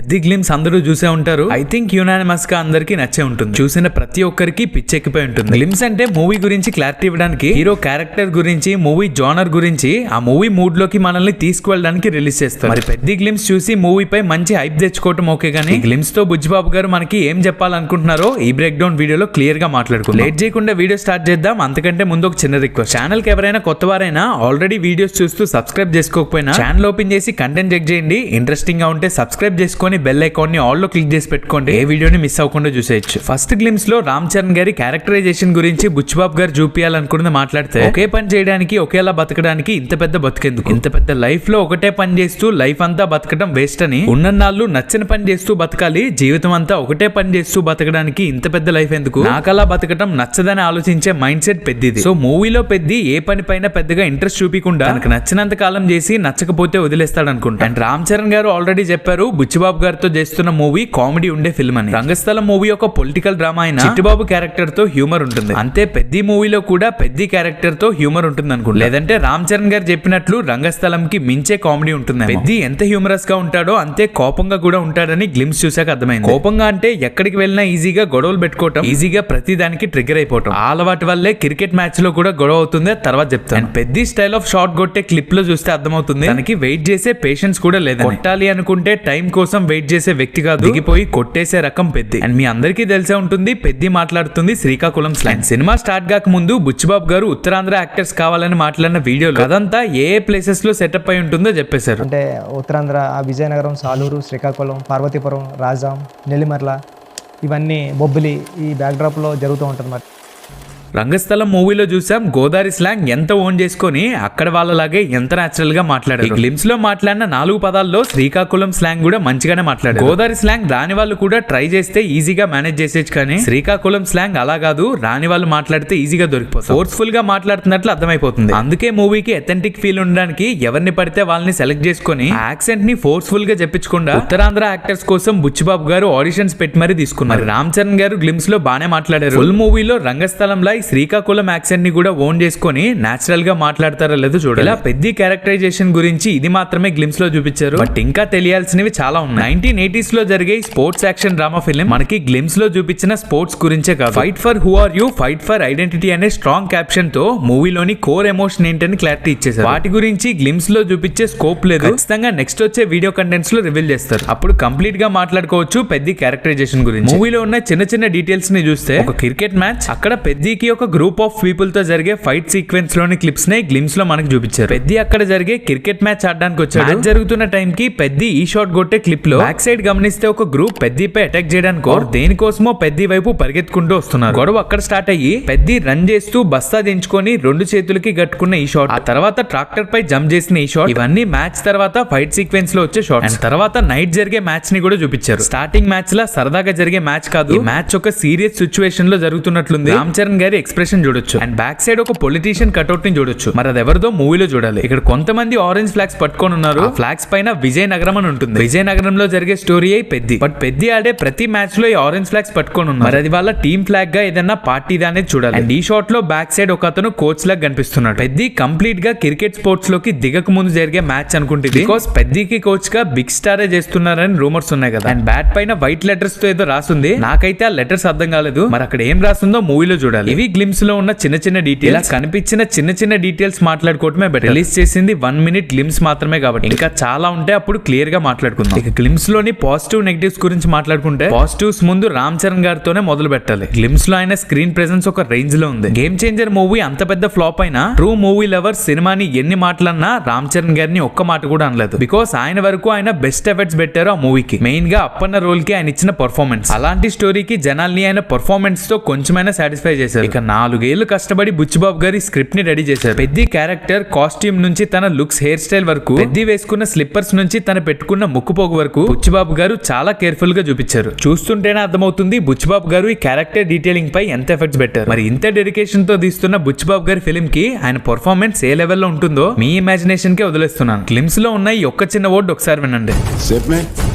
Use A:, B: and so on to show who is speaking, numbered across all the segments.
A: పెద్ద గ్లిమ్స్ అందరూ చూసే ఉంటారు. ఐ థింక్ యునానిమస్ గా అందరికి నచ్చే ఉంటుంది. చూసిన ప్రతి ఒక్కరికి పిచ్చెక్కిపోయి ఉంటుంది. గ్లిమ్స్ అంటే మూవీ గురించి క్లారిటీ ఇవ్వడానికి, హీరో క్యారెక్టర్ గురించి, మూవీ జోనర్ గురించి, ఆ మూవీ మూడ్ లోకి మనల్ని తీసుకువెళ్ళడానికి రిలీజ్ చేస్తారు. మరి పెద్ద గ్లిమ్స్ చూసి మూవీపై మంచి హైప్ తెచ్చుకోవటం ఓకే గానీ గ్లిమ్స్ తో బుజ్జిబాబు గారు మనకి ఏం చెప్పాలనుకుంటున్నారో ఈ బ్రేక్ డౌన్ వీడియోలో క్లియర్ గా మాట్లాడుకుందాం. లేట్ చేయకుండా వీడియో స్టార్ట్ చేద్దాం. అంతకంటే ముందు ఒక చిన్న రిక్వెస్ట్, ఛానల్ కి ఎవరైనా కొత్త వారైనా ఆల్రెడీ వీడియోస్ చూస్తూ సబ్స్క్రైబ్ చేసుకోకపోయినా ఛానల్ ఓపెన్ చేసి కంటెంట్ చెక్ చేయండి. ఇంట్రెస్టింగ్ గా ఉంటే సబ్స్క్రైబ్ చేసుకొని బెల్ ఐకాన్ ని ఆల్ లో క్లిక్ చేసి పెట్టుకోండి. ఏ వీడియోని మిస్ అవ్వకుండా చూసేయచ్చు. ఫస్ట్ గ్లిమ్స్ లో రామ్ చరణ్ గారి క్యారెక్టరైజేషన్ గురించి బుచ్చిబాబు గారు చూపించాలనుకున్నది మాట్లాడితే, ఒకే పని చేయడానికి ఒకేలా బతకడానికి ఇంత పెద్ద బతుకెందుకు, ఇంత పెద్ద లైఫ్ లో ఒకటే పని చేస్తూ లైఫ్ అంతా బతకడం వేస్ట్ అని, ఉన్నన్నాళ్ళు నచ్చిన పని చేస్తూ బతకాలి, జీవితం అంతా ఒకటే పని చేస్తూ బతకడానికి ఇంత పెద్ద లైఫ్ ఎందుకు, నాకలా బతకడం నచ్చదని ఆలోచించే మైండ్ సెట్ పెద్దది. సో మూవీలో పెద్ది ఏ పని పైన పెద్దగా ఇంట్రెస్ట్ చూపించకుండా తనకు నచ్చినంత కాలం చేసి నచ్చకపోతే వదిలేస్తాడు అనుకుంటా. అండ్ రామ్ చరణ్ గారు ఆల్రెడీ చెప్పారు బుచ్చిబాబు గారితో చేస్తున్న మూవీ కామెడీ ఉండే ఫిల్మ్ అని. రంగస్థలం మూవీ ఒక పొలిటికల్ డ్రామా అయినా చిట్టిబాబు క్యారెక్టర్ తో హ్యూమర్ ఉంటుంది. అంతే పెద్ద మూవీలో కూడా పెద్ద క్యారెక్టర్ తో హ్యూమర్ ఉంటుంది అనుకుంటా. లేదంటే రామ్ చరణ్ గారు చెప్పినట్లు రంగస్థలం కి మించే కామెడీ ఉంటుంది. పెద్ద ఎంత హ్యూమరస్ గా ఉంటాడో అంతే కోపంగా కూడా ఉంటాడని గ్లిమ్స్ చూసాక అర్థమైంది. కోపంగా అంటే ఎక్కడికి వెళ్ళినా ఈజీగా గొడవలు పెట్టుకోవటం, ఈజీగా ప్రతి దానికి ట్రిగర్ అయిపోవటం. ఆ అలవాటు వల్లే క్రికెట్ మ్యాచ్ లో కూడా గొడవ అవుతుంది, తర్వాత చెప్తాను. అండ్ పెద్ద స్టైల్ ఆఫ్ షాట్ కొట్టే క్లిప్ లో చూస్తే అర్థమవుతుంది తనకి వెయిట్ చేసే పేషెన్స్ కూడా లేదు. కొట్టాలి అనుకుంటే టైం కోసం వెయిట్ చేసే వ్యక్తి కాదు, దిగిపోయి కొట్టేసే రకం పెద్ద. అండ్ మీ అందరికీ తెలిసే ఉంటుంది పెద్ద మాట్లాడుతుంది శ్రీకాకుళం స్లాంగ్. సినిమా స్టార్ట్ కాక ముందు బుచ్చిబాబు గారు ఉత్తరాంధ్ర యాక్టర్స్ కావాలని మాట్లాడిన వీడియోలో అదంతా ఏ ప్లేసెస్ లో సెటప్ అయి ఉంటుందో చెప్పేశారు.
B: అంటే ఉత్తరాంధ్ర, విజయనగరం, సాలూరు, శ్రీకాకుళం, పార్వతీపురం, రాజాం, నెల్లిమర్ల, ఇవన్నీ బొబ్బిలి ఈ బ్యాక్ డ్రాప్ లో జరుగుతూ ఉంటుంది. మరి
A: రంగస్థలం మూవీలో చూసాం గోదావరి స్లాంగ్ ఎంత ఓన్ చేసుకొని అక్కడ వాళ్ళలాగే ఎంత నేచురల్ గా మాట్లాడారు. గ్లిమ్స్ లో మాట్లాడిన 4 పదాల్లో శ్రీకాకుళం స్లాంగ్ కూడా మంచిగానే మాట్లాడారు. గోదావరి స్లాంగ్ రాని వాళ్ళు కూడా ట్రై చేస్తే ఈజీగా మేనేజ్ చేసేచ్చు, కానీ శ్రీకాకుళం స్లాంగ్ అలా కాదు, రాని వాళ్ళు మాట్లాడితే ఈజీగా దొరికిపోతుంది. ఫోర్స్ఫుల్ గా మాట్లాడుతున్నట్లు అర్థమైపోతుంది. అందుకే మూవీకి అథెంటిక్ ఫీల్ ఉండడానికి ఎవరిని పడితే వాళ్ళని సెలెక్ట్ చేసుకుని యాక్సెంట్ ని ఫోర్స్ఫుల్ గా చెప్పించకుండా ఉత్తరాంధ్ర యాక్టర్స్ కోసం బుచ్చిబాబు గారు ఆడిషన్స్ పెట్టి మరీ తీసుకున్నారు. రామ్ చరణ్ గారు గ్లిమ్స్ లో బానే మాట్లాడారు. ఫుల్ మూవీలో రంగస్థలంలో శ్రీకాకుళం యాక్సెంట్ ని కూడా ఓన్ చేసుకొని నేచురల్ గా మాట్లాడతారో లేదో చూడాలి. ఇలా పెద్ద క్యారెక్టరైజేషన్ గురించి ఇది మాత్రమే గ్లిమ్స్ లో చూపించారు, బట్ ఇంకా తెలియాల్సినవి చాలా ఉన్నాయి. 1980s లో జరిగే స్పోర్ట్స్ యాక్షన్ డ్రామా ఫిల్మ్ మనకి గ్లిమ్స్ లో చూపించిన స్పోర్ట్స్ గురించే కాదు, fight for who are you, fight for identity అనే స్ట్రాంగ్ క్యాప్షన్ తో మూవీలోని కోర్ ఎమోషన్ ఏంటని క్లారిటీ ఇచ్చేసారు. వాటి గురించి గ్లిమ్స్ లో చూపించే స్కోప్ లేదు, ఖచ్చితంగా నెక్స్ట్ వచ్చే వీడియో కంటెంట్స్ లో రివీల్ చేస్తారు. అప్పుడు కంప్లీట్ గా మాట్లాడుకోవచ్చు పెద్ద క్యారెక్టరైజేషన్ గురించి. మూవీలో ఉన్న చిన్న చిన్న డీటెయిల్స్ ని చూస్తే, ఒక క్రికెట్ మ్యాచ్, అక్కడ పెద్దకి ఒక గ్రూప్ ఆఫ్ పీపుల్ తో జరిగే ఫైట్ సీక్వెన్స్ లోని క్లిప్స్ నే గ్లిమ్స్ లో మనకు చూపించారు. పెద్ద అక్కడ జరిగే క్రికెట్ మ్యాచ్ ఆడడానికి వచ్చాడు. మ్యాచ్ జరుగుతున్న టైం కి పెద్ద ఈ షాట్ కొట్టే క్లిప్ లో బ్యాక్ సైడ్ గమనిస్తే ఒక గ్రూప్ పెద్దపై అటాక్ చేయడానికి దేనికోసమో పెద్ద వైపు పరిగెత్తుకుంటూ వస్తున్నారు. గొడవ అక్కడ స్టార్ట్ అయ్యి పెద్ద రన్ చేస్తూ బస్తా దించుకొని 2 చేతులకి కట్టుకున్న ఈ షాట్, ఆ తర్వాత ట్రాక్టర్ పై జంప్ చేసిన ఈ షాట్, ఇవన్నీ మ్యాచ్ తర్వాత ఫైట్ సీక్వెన్స్ లో వచ్చే షాట్. అండ్ తర్వాత నైట్ జరిగే మ్యాచ్ ని కూడా చూపించారు. స్టార్టింగ్ మ్యాచ్ లా సరదాగా జరిగే మ్యాచ్ కాదు, ఈ మ్యాచ్ ఒక సీరియస్ సిచ్యువేషన్ లో జరుగుతున్నట్లుంది. రామ్ చరణ్ గారి ఎక్స్ప్రెషన్ చూడొచ్చు. అండ్ బ్యాక్ సైడ్ ఒక పొలిటీషియన్ కట్అవుట్ ని చూడొచ్చు. మరి అది ఎవరిదో మూవీలో చూడాలి. ఇక్కడ కొంతమంది ఆరెంజ్ ఫ్లాగ్స్ పట్టుకొని ఉన్నారు. ఆ ఫ్లాగ్స్ పైన విజయనగరం అని ఉంటుంది. విజయనగరంలో జరిగే స్టోరీ అయి పెద్ద, బట్ పెద్ద ఆడే ప్రతి మ్యాచ్ లో ఈ ఆరెంజ్ ఫ్లాగ్స్ పట్టుకొని ఉన్నారు. మరి అది వాళ్ళ టీమ్ ఫ్లాగ్ గా ఏదైనా పార్టీదా అనేది చూడాలి. అండ్ ఈ షాట్ లో బ్యాక్ సైడ్ ఒక అతను కోచ్ లాగా కనిపిస్తున్నాడు. పెద్ద కంప్లీట్ గా క్రికెట్ స్పోర్ట్స్ లోకి దిగక ముందు జరిగే మ్యాచ్ అనుకుంటుంది, బికాస్ పెద్దకి కోచ్ గా బిగ్ స్టారే చేస్తున్నారని రూమర్స్ ఉన్నాయి కదా. అండ్ బ్యాట్ పైన వైట్ లెటర్స్ తో ఏదో రాసుంది, నాకైతే ఆ లెటర్స్ అర్థం కాలేదు. మరి అక్కడ ఏం రాస్తుందో మూవీలో చూడాలి. ఇవి గ్లిమ్స్ లో ఉన్న చిన్న చిన్న డీటెయిల్స్, కనిపించిన చిన్న చిన్న డీటెయిల్స్ మాట్లాడుకోవటమే బెటర్. రిలీజ్ చేసింది 1 minute గ్లిమ్స్ మాత్రమే కాబట్టి ఇంకా చాలా ఉంటే అప్పుడు క్లియర్ గా మాట్లాడుకుందాం. ఇక గ్లిమ్స్ లోని పాజిటివ్ నెగటివ్స్ గురించి మాట్లాడుకుంటే, పాజిటివ్స్ ముందు రామ్ చరణ్ గారితోనే మొదలు పెట్టాలి. గ్లిమ్స్ లో ఆయన స్క్రీన్ ప్రెసెన్స్ ఒక రేంజ్ లో ఉంది. గేమ్ చేంజర్ మూవీ అంత పెద్ద ఫ్లాప్ అయినా ట్రూ మూవీ లవర్ సినిమాని ఎన్ని మాటలన్నా రామ్ చరణ్ గారిని ఒక్క మాట కూడా అనలేదు, బికాస్ ఆయన వరకు ఆయన బెస్ట్ ఎఫర్ట్స్ పెట్టారు ఆ మూవీకి. మెయిన్ గా అప్పన్న రోల్ కి ఆయన ఇచ్చిన పర్ఫార్మెన్స్, అలాంటి స్టోరీకి జనాల్ని ఆయన పర్ఫార్మెన్స్ తో కొంచెమైనా సాటిస్ఫై చేశారు. ఇక 4 ఏళ్లు కష్టపడి బుచ్చిబాబు గారి స్క్రిప్ట్ ని రెడీ చేశారు. పెద్ద క్యారెక్టర్ కాస్ట్యూమ్ నుంచి తన లుక్స్, హెయిర్ స్టైల్ వరకు, పెద్ద వేసుకున్న స్లిప్పర్స్ నుంచి తన పెట్టుకున్న ముక్కుపోగు వరకు బుచ్చిబాబు గారు చాలా కేర్ఫుల్ గా చూపించారు. చూస్తుంటేనే అర్థమవుతుంది బుచ్చిబాబు గారు ఈ క్యారెక్టర్ డీటెయిలింగ్ పై ఎంత ఎఫర్ట్స్ పెట్టారు. మరి ఇంత డెడికేషన్ తో తీస్తున్న బుచ్చిబాబు గారి ఫిల్మ్ కి ఆయన పర్ఫార్మెన్స్ ఏ లెవెల్లో ఉంటుందో మీ ఇమాజినేషన్ కే వదిలేస్తున్నాను. గ్లిమ్స్ లో ఉన్న ఈ ఒక్క చిన్న వర్డ్ ఒకసారి వినండి.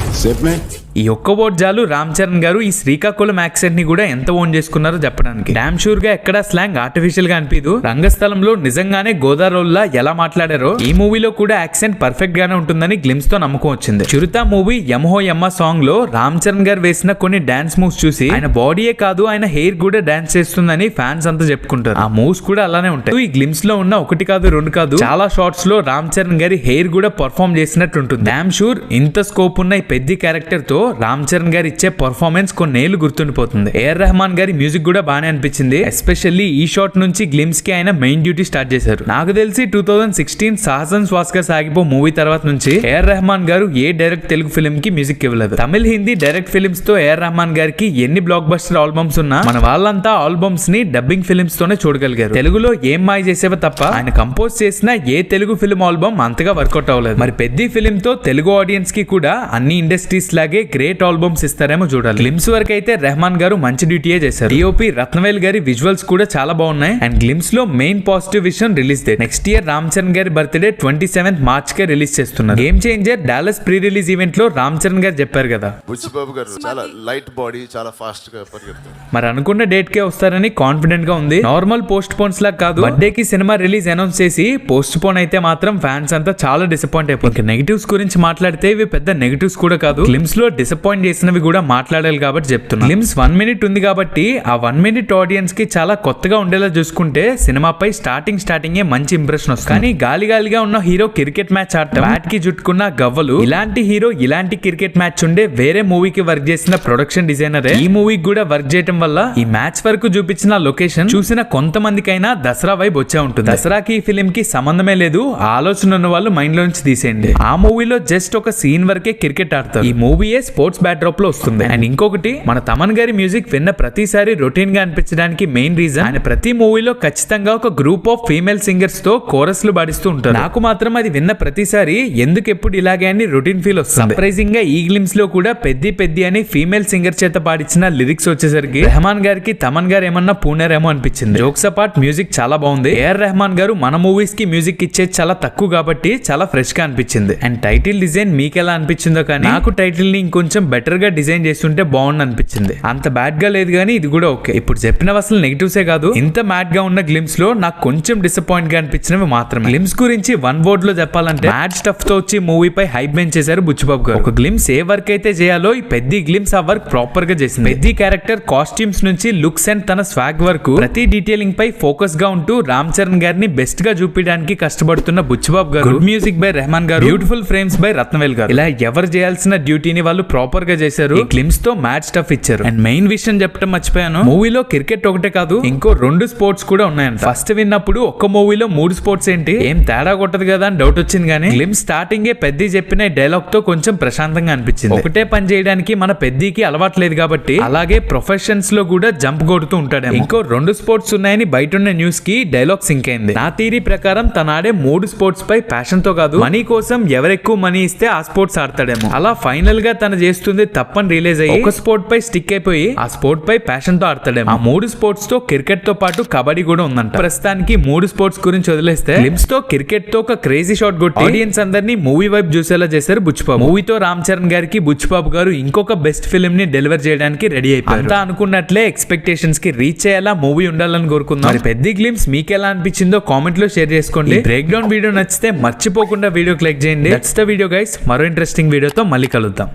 A: ఈ ఒక్క వర్డ్ చాలు రామ్ చరణ్ గారు ఈ శ్రీకాకుళం యాక్సెంట్ ని కూడా ఎంత ఓన్ చేసుకున్నారో చెప్పడానికి. డామ్ షూర్ గా ఎక్కడ స్లాంగ్ ఆర్టిఫిషియల్ గా అనిపిదు. రంగస్థలంలో నిజంగానే గోదారోల్లా ఎలా మాట్లాడారో ఈ మూవీలో కూడా యాక్సెంట్ పర్ఫెక్ట్ గానే ఉంటుందని గ్లిమ్స్ తో నమ్మకం వచ్చింది. చిరుత మూవీ యమహో యమ్మ సాంగ్ లో రామ్ చరణ్ గారు వేసిన కొన్ని డాన్స్ మూవ్స్ చూసి ఆయన బాడీయే కాదు ఆయన హెయిర్ కూడా డాన్స్ చేస్తుందని ఫ్యాన్స్ అంతా చెప్పుకుంటారు. ఆ మూవ్స్ కూడా అలానే ఉంటాయి. ఈ గ్లిమ్స్ లో ఉన్న ఒకటి కాదు రెండు కాదు చాలా షార్ట్స్ లో రామ్ చరణ్ గారి హెయిర్ కూడా పర్ఫార్మ్ చేసినట్టు ఉంటుంది. డామ్ షూర్ ఇంత స్కోప్ ఉన్న ఈ పెద్ద క్యారెక్టర్ తో రామ్ చరణ్ గారు ఇచ్చే పర్ఫార్మెన్స్ కొన్నేళ్లు గుర్తుండిపోతుంది. ఏఆర్ రెహమాన్ గారి మ్యూజిక్ కూడా బానే అనిపించింది. ఎస్పెషల్లీ ఈ షాట్ నుంచి గ్లిమ్స్ కి ఆయన మెయిన్ డ్యూటీ స్టార్ట్ చేశారు. నాకు తెలిసి 2016 సాహసన్ శ్వాసగా సాగిపో మూవీ తర్వాత నుంచి ఏఆర్ రెహమాన్ గారు ఏ డైరెక్ట్ తెలుగు ఫిల్మ్ కి మ్యూజిక్ ఇవ్వలేదు. తమిళ హిందీ డైరెక్ట్ ఫిల్మ్స్ తో ఏఆర్ రెహమాన్ గారికి ఎన్ని బ్లాక్ బస్టర్ ఆల్బమ్స్ ఉన్నా మన వాళ్ళంతా ఆల్బమ్స్ ని డబ్బింగ్ ఫిల్మ్స్ తోనే చూడగలిగారు. తెలుగులో ఏం మాయ చేసేవో తప్ప ఆయన కంపోజ్ చేసిన ఏ తెలుగు ఫిల్మ్ ఆల్బమ్ అంతగా వర్కౌట్ అవ్వలేదు. మరి పెద్ద ఫిల్మ్ తో తెలుగు ఆడియన్స్ కి కూడా అన్ని ఇండస్ట్రీస్ లాగే గ్రేట్ ఆల్బమ్స్ ఇస్తారేమో చూడాలి. గ్లిమ్స్ వరకు అయితే రెహమాన్ గారు మంచి డ్యూటీయే చేశారు. డిఓపి రత్నవేల్ గారి విజువల్స్ కూడా చాలా బాగున్నాయి. అండ్ గ్లిమ్స్ లో మెయిన్ పాజిటివ్ విషయం release date. Next year Ram Charan గారి బర్త్డే 27th March కే రిలీజ్ చేస్తున్నారు. Game changer Dallas pre release event లో రామ్ చరణ్ గారు చెప్పారు కదా,
C: బుచ్చిబాబు గారు చాలా లైట్ బాడీ, చాలా ఫాస్ట్ గా పరిగెత్తారు.
A: మరి అనుకున్న డేట్ కే వస్తారని కాన్ఫిడెంట్ గా ఉంది. నార్మల్ పోస్ట్ పోన్స్ లా కాదు, బర్త్డే కి సినిమా రిలీజ్ అనౌన్స్ చేసి పోస్ట్ పోన్ అయితే మాత్రం ఫ్యాన్స్ అంతా చాలా డిసప్పాయింట్ అయిపోయింది. నెగిటివ్స్ గురించి మాట్లాడితే ఇవి పెద్ద నెగిటివ్స్ కూడా కాదు. గ్లిమ్స్ లో డిసప్పాయింట్ చేసినవి కూడా మాట్లాడాలి కాబట్టి చెప్తున్నా. గ్లిమ్స్ 1 minute ఉంది కాబట్టి ఆ 1 minute ఆడియన్స్ కి చాలా కొత్తగా ఉండేలా చూసుకుంటే సినిమాపై స్టార్టింగ్ మంచి ఇంప్రెషన్ వస్తుంది. కానీ గాలిగా ఉన్న హీరో క్రికెట్ మ్యాచ్ ఆడటం, బ్యాట్ కి చుట్టుకున్న గవ్వలు, ఇలాంటి హీరో ఇలాంటి క్రికెట్ మ్యాచ్ ఉండే వేరే మూవీకి వర్క్ చేసిన ప్రొడక్షన్ డిజైనరే ఈ మూవీకి కూడా వర్క్ చేయడం వల్ల ఈ మ్యాచ్ వరకు చూపించిన లొకేషన్ చూసిన కొంతమందికైనా దసరా వైబ్ వచ్చే ఉంటుంది. దసరాకి ఈ ఫిలిం కి సంబంధమే లేదు. ఆలోచన ఉన్న వాళ్ళు మైండ్ లో నుంచి తీసేయండి. ఆ మూవీలో జస్ట్ ఒక సీన్ వరకే క్రికెట్ ఆడతారు. ఈ మూవీయే స్పోర్ట్స్ బ్యాక్ డ్రాప్ లో వస్తుంది. అండ్ ఇంకొకటి, మన తమన్ గారి మ్యూజిక్ విన్న ప్రతిసారి రొటీన్ గా అనిపించడానికి మెయిన్ రీజన్ ఆయన ప్రతి మూవీలో ఖచ్చితంగా ఒక గ్రూప్ ఆఫ్ ఫీమేల్ సింగర్స్ తో కోరస్లు పాడిస్తూ ఉంటారు. నాకు మాత్రం అది విన్న ప్రతిసారి ఎందుకు ఎప్పుడు ఇలాగే అని రొటీన్ ఫీల్ వస్తుంది. సర్ప్రైజింగ్ గా ఈ గ్లిమ్స్ లో కూడా పెద్ది అని ఫీమేల్ సింగర్ చేత పాడించిన లిరిక్స్ వచ్చేసరికి రెహమాన్ గారికి తమన్ గారు ఏమన్నా పూనేరేమో అనిపించింది. జోక్స్ అపార్ట్ మ్యూజిక్ చాలా బాగుంది. ఏఆర్ రెహమాన్ గారు మన మూవీస్ కి మ్యూజిక్ ఇచ్చేది చాలా తక్కువ కాబట్టి చాలా ఫ్రెష్ గా అనిపించింది. అండ్ టైటిల్ డిజైన్ మీకు ఎలా అనిపించిందో కానీ నాకు టైటిల్ ని ఇంకొంచెం బెటర్ గా డిజైన్ చేస్తుంటే బాగుంది అనిపించింది. అంత బ్యాడ్ గా లేదు కానీ ఇది కూడా ఓకే. ఇప్పుడు చెప్పినవి అసలు నెగిటివ్సే కాదు. ఇంత మ్యాడ్ గా ఉన్న గ్లిమ్స్ లో నాకు కొంచెం డిసప్పాయింట్ గా అనిపించినవి మాత్రమే. గ్లిమ్స్ గురించి 1 word లో చెప్పాలంటే మ్యాడ్ స్టఫ్ తో వచ్చి మూవీపై హైప్ చేశారు బుచ్చిబాబు గారు. ఒక గ్లిమ్స్ ఏ వర్క్ అయితే చేయాలో ఈ పెద్ద గ్లిమ్స్ ఆ వర్క్ ప్రాపర్ గా చేసింది. పెద్ద క్యారెక్టర్ కాస్ట్యూమ్స్ నుంచి లుక్స్ అండ్ తన స్వాగ్ వరకు ప్రతి డీటెయిలింగ్ పై ఫోకస్ గా ఉంటూ రామ్ చరణ్ గారిని బెస్ట్ గా చూపించడానికి కష్టపడుతున్న బుచ్చిబాబు గారు, గుడ్ మ్యూజిక్ బై రెహమాన్ గారు, బ్యూటిఫుల్ ఫ్రేమ్స్ బై రత్నవేల్ గారు, ఇలా ఎవరు చేయాల్సిన డ్యూటీని వాళ్ళు ప్రాపర్ గా చేశారు. ఈ గ్లిమ్స్ తో మ్యాడ్ స్టఫ్ ఇచ్చారు. అండ్ మెయిన్ విషయం చెప్పడం మర్చిపోయాను, మూవీలో క్రికెట్ ఒకటే కాదు ఇంకో 2 స్పోర్ట్స్ కూడా ఉన్నాయంట. ఫస్ట్ విన్నప్పుడు ఒక్క మూవీలో 3 స్పోర్ట్స్ ఏంటి, ఏం తేడా కొట్టదు కదా అని డౌట్ వచ్చింది. కానీ గ్లిమ్స్ స్టార్టింగ్ పెద్ద చెప్పిన డైలాగ్ తో కొంచెం ప్రశాంతంగా అనిపించింది. ఒకటే పని చేయడానికి మన పెద్దకి అలవాట్లేదు కాబట్టి అలాగే ప్రొఫెషన్స్ లో కూడా జంప్ కొడుతూ ఉంటాడు. ఇంకో 2 స్పోర్ట్స్ ఉన్నాయని బయట ఉన్న న్యూస్ కి డైలాగ్ సింక్ అయింది. నా థియరీ ప్రకారం తన ఆడే 3 స్పోర్ట్స్ పై ప్యాషన్ తో కాదు, మనీ కోసం ఎవరెక్కువ మనీ ఇస్తే ఆ స్పోర్ట్స్ ఆడతాడేమో. అలా ఫైనల్ గా తను చేస్తుంది తప్పని రియలైజ్ అయ్యి ఒక స్పోర్ట్ పై స్టిక్ అయిపోయి ఆ స్పోర్ట్ పై ప్యాషన్ తో ఆడతాడేమో. ఆ 3 స్పోర్ట్స్ తో క్రికెట్ తో పాటు కబడ్డీ కూడా ఉందంట. ప్రస్తుతానికి 3 స్పోర్ట్స్ గురించి వదిలేస్తే గ్లిమ్స్ తో క్రికెట్ తో ఒక క్రేజీ షాట్ కొట్టి ఆడియన్స్ అందరినీ మూవీ వైపు చూసేలా చేశారు బుచ్చిబాబు. మూవీతో రామ్ చరణ్ గారికి బుచ్చిబాబు గారు ఇంకొక బెస్ట్ ఫిల్మ్ ని డెలివర్ చేయడానికి రెడీ అయిపోయారు. అంతా అనుకున్నట్లే ఎక్స్పెక్టేషన్స్ కి రీచ్ అయ్యేలా మూవీ ఉండాలని కోరుకుందాం. మరి పెద్ద గ్లిమ్స్ మీకు ఎలా అనిపించిందో కామెంట్ లో షేర్ చేసుకోండి. బ్రేక్ డౌన్ వీడియో నచ్చితే మర్చిపోకుండా వీడియోకి లైక్ చేయండి. That's the video guys. మరో ఇంట్రెస్టింగ్ వీడియోతో మళ్ళీ కలుద్దాం.